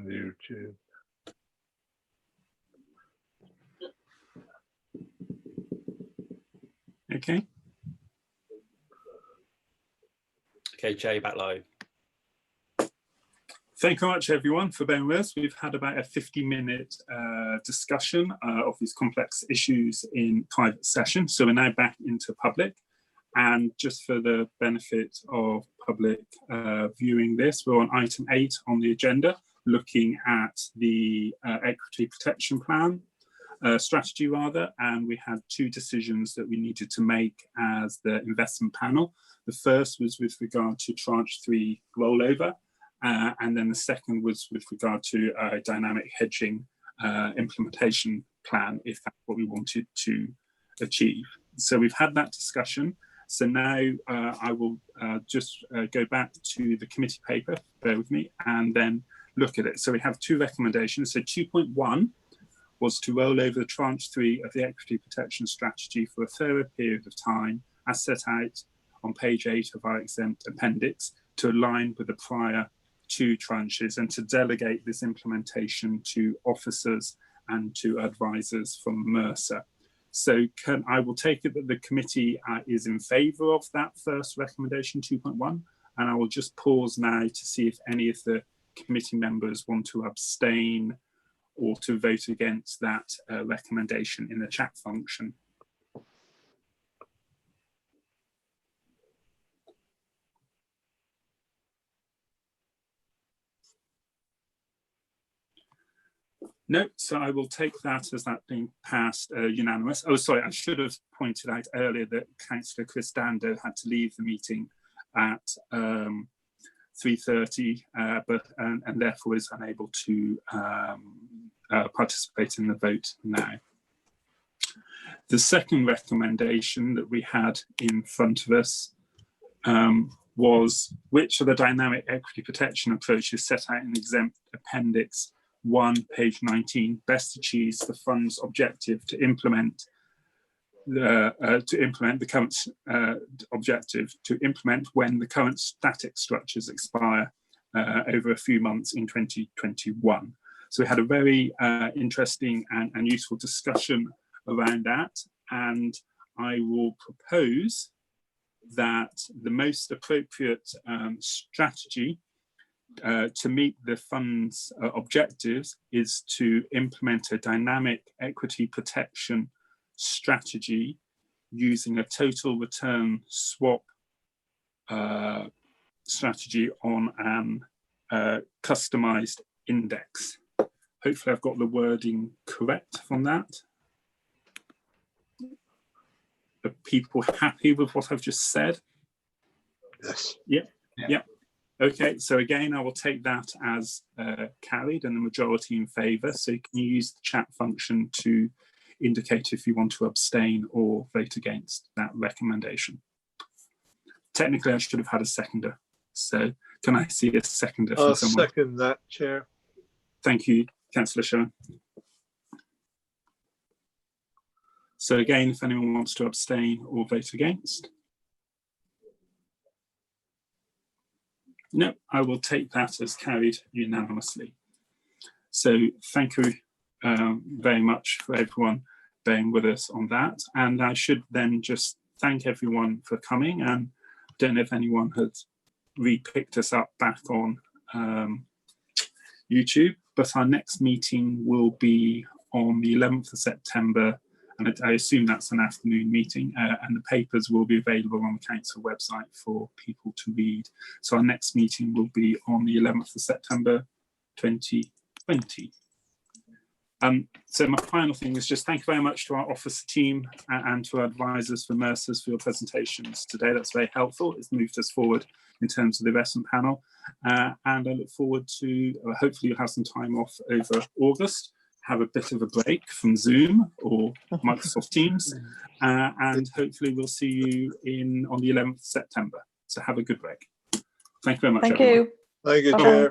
on YouTube. Okay. Okay, Jay, back live. Thank you very much, everyone, for bearing with us. We've had about a 50-minute discussion of these complex issues in private session. So we're now back into public. And just for the benefit of public viewing this, we're on item 8 on the agenda, looking at the equity protection plan, strategy rather, and we had 2 decisions that we needed to make as the investment panel. The first was with regard to tranche 3 rollover, and then the second was with regard to a dynamic hedging implementation plan, if that's what we wanted to achieve. So we've had that discussion. So now I will just go back to the committee paper, bear with me, and then look at it. So we have 2 recommendations. So 2.1 was to roll over the tranche 3 of the equity protection strategy for a further period of time, as set out on page 8 of our exempt appendix, to align with the prior 2 tranches and to delegate this implementation to officers and to advisors from Mercer. So I will take it that the committee is in favour of that first recommendation, 2.1, and I will just pause now to see if any of the committee members want to abstain or to vote against that recommendation in the chat function. No, so I will take that as that being passed unanimous. Oh, sorry, I should have pointed out earlier that Councillor Chris Dando had to leave the meeting at 3:30, and therefore is unable to participate in the vote now. The second recommendation that we had in front of us was which of the dynamic equity protection approaches set out in the exempt appendix 1, page 19, best achieves the fund's objective to implement the current objective to implement when the current static structures expire over a few months in 2021. So we had a very interesting and useful discussion around that, and I will propose that the most appropriate strategy to meet the fund's objectives is to implement a dynamic equity protection strategy using a total return swap strategy on an customized index. Hopefully I've got the wording correct from that. Are people happy with what I've just said? Yes. Yeah. Okay, so again, I will take that as carried and the majority in favour. So can you use the chat function to indicate if you want to abstain or vote against that recommendation? Technically, I should have had a seconder. So can I see a seconder from someone? I'll second that, Chair. Thank you, Councillor Sherman. So again, if anyone wants to abstain or vote against. No, I will take that as carried unanimously. So thank you very much for everyone being with us on that. And I should then just thank everyone for coming. And I don't know if anyone has re-picked us up back on YouTube, but our next meeting will be on the 11th of September. And I assume that's an afternoon meeting, and the papers will be available on the council website for people to read. So our next meeting will be on the 11th of September 2020. So my final thing is just thank you very much to our officer team and to our advisors for Mercers for your presentations today. That's very helpful. It's moved us forward in terms of the investment panel. And I look forward to, hopefully you'll have some time off over August, have a bit of a break from Zoom or Microsoft Teams, and hopefully we'll see you on the 11th of September. So have a good break. Thank you very much, Thank everyone. you. Thank you, Bye-bye. Chair.